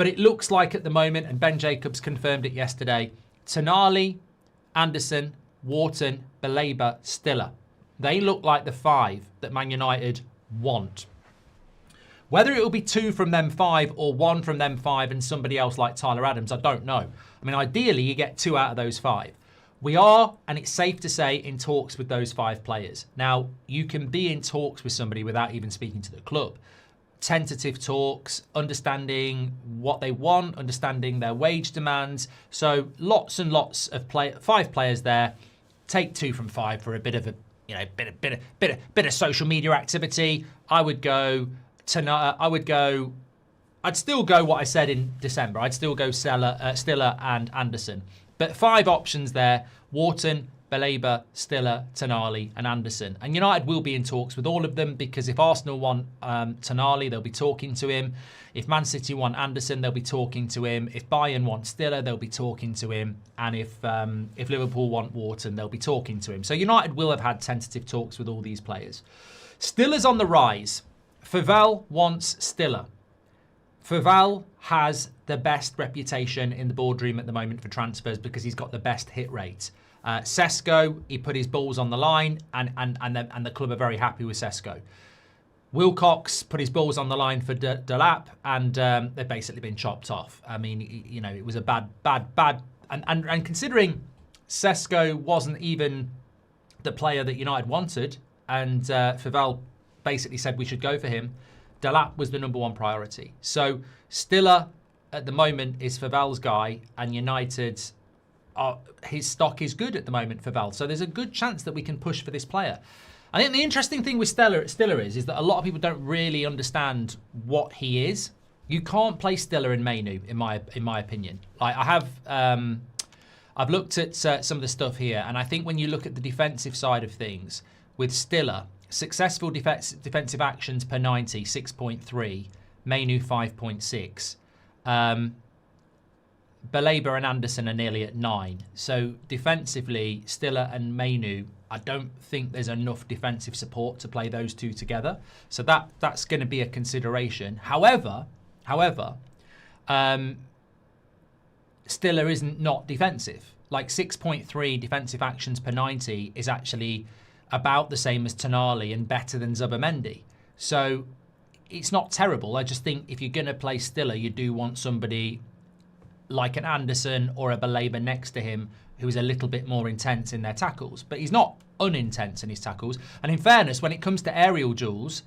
But it looks like at the moment, and Ben Jacobs confirmed it yesterday, Tonali, Anderson, Wharton, Baleba, Stiller. They look like the 5 that Man United want. Whether it will be 2 from them 5 or 1 from them 5 and somebody else like Tyler Adams, I don't know. I mean, ideally, you get 2 out of those 5. We are, and it's safe to say, in talks with those 5 players. Now, you can be in talks with somebody without even speaking to the club. Tentative talks, understanding what they want, understanding their wage demands. So lots and lots of 5 players there. Take 2 from 5 for a bit of a, bit of social media activity. I'd still go what I said in December. I'd still go Stiller and Anderson. But 5 options there: Wharton, Baleba, Stiller, Tonali and Anderson. And United will be in talks with all of them, because if Arsenal want Tonali, they'll be talking to him. If Man City want Anderson, they'll be talking to him. If Bayern want Stiller, they'll be talking to him. And if Liverpool want Wharton, they'll be talking to him. So United will have had tentative talks with all these players. Stiller's on the rise. Favel wants Stiller. Favel has the best reputation in the boardroom at the moment for transfers because he's got the best hit rate. Sesko, he put his balls on the line, and the club are very happy with Sesko. Wilcox put his balls on the line for Delap, and they've basically been chopped off. I mean, it was a bad, and considering Sesko wasn't even the player that United wanted, and Favel basically said we should go for him, Delap was the number 1 priority. So Stiller at the moment is Favel's guy, and United, his stock is good at the moment, Favel. So there's a good chance that we can push for this player. I think the interesting thing with Stiller is that a lot of people don't really understand what he is. You can't play Stiller in Mainoo, in my opinion. Like I've looked at some of the stuff here, and I think when you look at the defensive side of things with Stiller, successful defensive actions per 90, 6.3. Mainoo, 5.6. Baleba and Anderson are nearly at 9. So defensively, Stiller and Mainoo, I don't think there's enough defensive support to play those 2 together. So that's going to be a consideration. However, Stiller isn't not defensive. Like 6.3 defensive actions per 90 is actually about the same as Tonali and better than Zubimendi. So it's not terrible. I just think if you're going to play Stiller, you do want somebody like an Anderson or a Baleba next to him who is a little bit more intense in their tackles. But he's not unintense in his tackles. And in fairness, when it comes to aerial duels,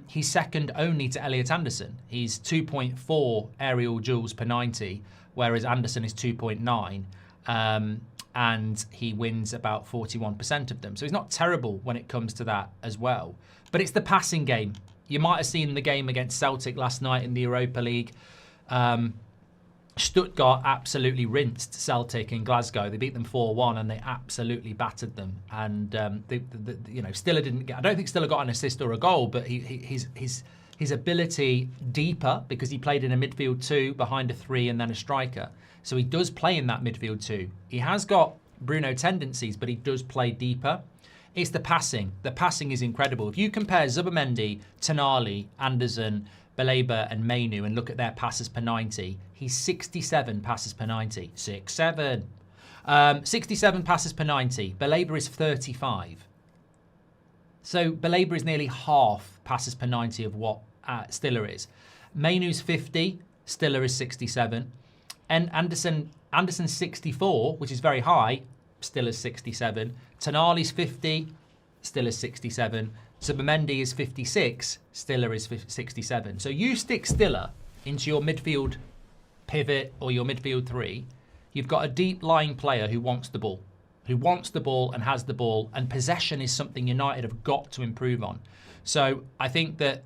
he's second only to Elliot Anderson. He's 2.4 aerial duels per 90, whereas Anderson is 2.9. And he wins about 41% of them. So he's not terrible when it comes to that as well. But it's the passing game. You might have seen the game against Celtic last night in the Europa League. Stuttgart absolutely rinsed Celtic in Glasgow. They beat them 4-1 and they absolutely battered them. And Stiller didn't get. I don't think Stiller got an assist or a goal, but his ability deeper, because he played in a midfield 2 behind a 3 and then a striker. So he does play in that midfield 2. He has got Bruno tendencies, but he does play deeper. It's the passing. The passing is incredible. If you compare Zubimendi, Tonali, Anderson, Baleba and Mainoo and look at their passes per 90, he's 67 passes per 90. 67 passes per 90. Baleba is 35. So Baleba is nearly half passes per 90 of what Stiller is. Mainoo's 50, Stiller is 67. And Anderson's 64, which is very high, Stiller's 67. Tonali's 50, Stiller's 67. Zubimendi is 56, Stiller is 67. So you stick Stiller into your midfield pivot or your midfield 3, you've got a deep lying player who wants the ball. And has the ball, and possession is something United have got to improve on. So I think that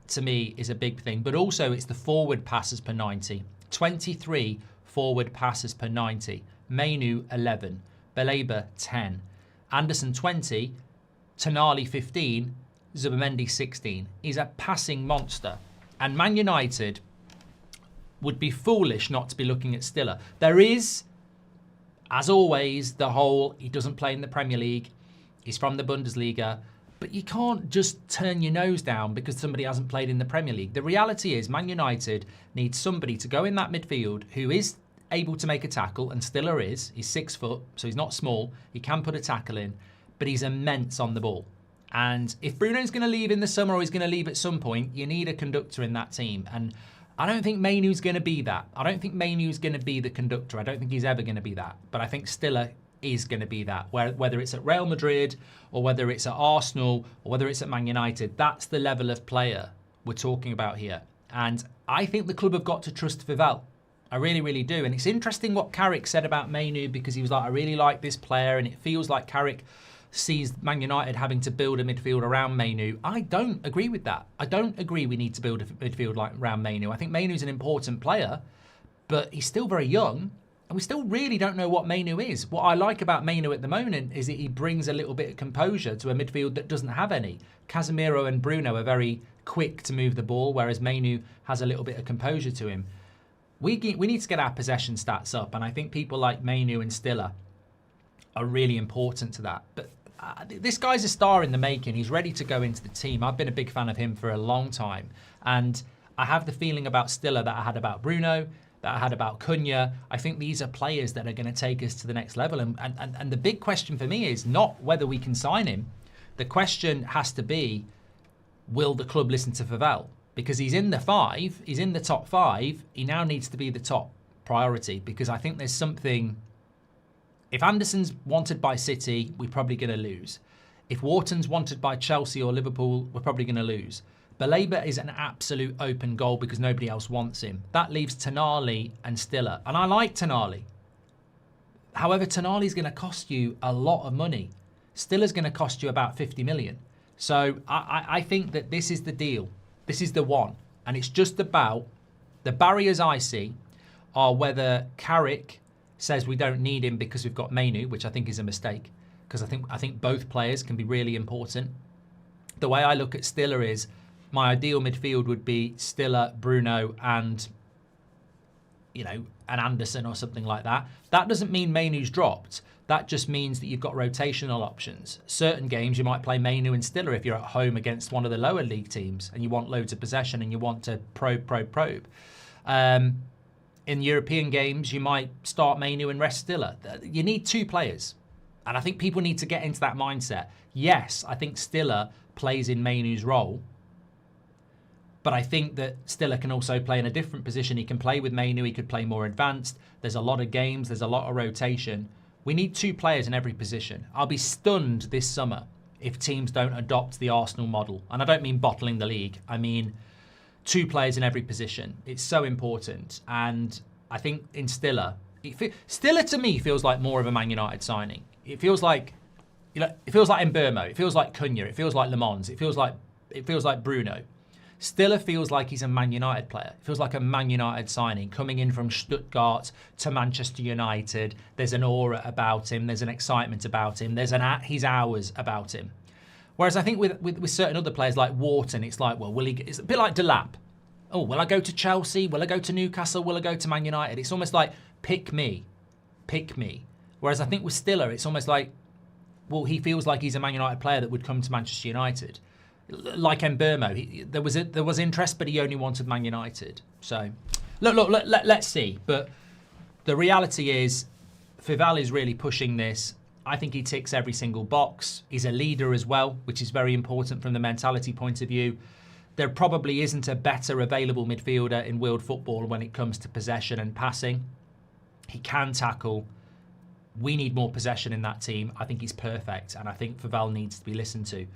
to me is a big thing, but also it's the forward passes per 90. 23 forward passes per 90. Mainoo 11, Baleba 10, Anderson 20, Tonali 15, Zubimendi 16. He's a passing monster. And Man United would be foolish not to be looking at Stiller. There is, as always, the whole, he doesn't play in the Premier League. He's from the Bundesliga. But you can't just turn your nose down because somebody hasn't played in the Premier League. The reality is Man United needs somebody to go in that midfield who is able to make a tackle, and Stiller is. He's 6 foot, so he's not small. He can put a tackle in, but he's immense on the ball. And if Bruno's going to leave in the summer or he's going to leave at some point, you need a conductor in that team. And I don't think Mainoo's going to be that. I don't think Mainoo's going to be the conductor. I don't think he's ever going to be that. But I think Stiller is going to be that. Whether it's at Real Madrid or whether it's at Arsenal or whether it's at Man United, that's the level of player we're talking about here. And I think the club have got to trust Vivell. I really, really do. And it's interesting what Carrick said about Mainoo, because he was like, I really like this player, and it feels like Carrick sees Man United having to build a midfield around Mainoo. I don't agree with that. I don't agree we need to build a midfield around Mainoo. I think Mainoo's an important player, but he's still very young, and we still really don't know what Mainoo is. What I like about Mainoo at the moment is that he brings a little bit of composure to a midfield that doesn't have any. Casemiro and Bruno are very quick to move the ball, whereas Mainoo has a little bit of composure to him. We need to get our possession stats up, and I think people like Mainoo and Stiller are really important to that. But this guy's a star in the making. He's ready to go into the team. I've been a big fan of him for a long time, and I have the feeling about Stiller that I had about Bruno, that I had about Cunha. I think these are players that are going to take us to the next level. And the big question for me is not whether we can sign him. The question has to be, will the club listen to Vivell? Because he's in the 5, he's in the top 5. He now needs to be the top priority, because I think there's something. If Anderson's wanted by City, we're probably going to lose. If Wharton's wanted by Chelsea or Liverpool, we're probably going to lose. Baleba is an absolute open goal because nobody else wants him. That leaves Tonali and Stiller. And I like Tonali. However, Tonali's going to cost you a lot of money. Stiller's going to cost you about 50 million. So I think that this is the deal. This is the one. And it's just about, the barriers I see are whether Carrick says we don't need him because we've got Mainoo, which I think is a mistake, because I think both players can be really important. The way I look at Stiller is, my ideal midfield would be Stiller, Bruno, and an Anderson or something like that. That doesn't mean Mainoo's dropped. That just means that you've got rotational options. Certain games you might play Mainoo and Stiller if you're at home against one of the lower league teams and you want loads of possession and you want to probe. In European games, you might start Mainoo and rest Stiller. You need 2 players. And I think people need to get into that mindset. Yes, I think Stiller plays in Mainoo's role. But I think that Stiller can also play in a different position. He can play with Mainoo. He could play more advanced. There's a lot of games. There's a lot of rotation. We need 2 players in every position. I'll be stunned this summer if teams don't adopt the Arsenal model. And I don't mean bottling the league. I mean 2 players in every position. It's so important. And I think in Stiller, Stiller to me feels like more of a Man United signing. It feels like, it feels like Mbeumo. It feels like Cunha. It feels like Le Mans. It feels like Bruno. Stiller feels like he's a Man United player. It feels like a Man United signing, coming in from Stuttgart to Manchester United. There's an aura about him. There's an excitement about him. There's he's ours about him. Whereas I think with certain other players like Wharton, it's like, well, it's a bit like Delap. Oh, will I go to Chelsea? Will I go to Newcastle? Will I go to Man United? It's almost like, pick me. Whereas I think with Stiller, it's almost like, well, he feels like he's a Man United player that would come to Manchester United. Like Mbeumo, there was interest, but he only wanted Man United. So, let's see. But the reality is, Vivell is really pushing this. I think he ticks every single box. He's a leader as well, which is very important from the mentality point of view. There probably isn't a better available midfielder in world football when it comes to possession and passing. He can tackle. We need more possession in that team. I think he's perfect, and I think Vivell needs to be listened to.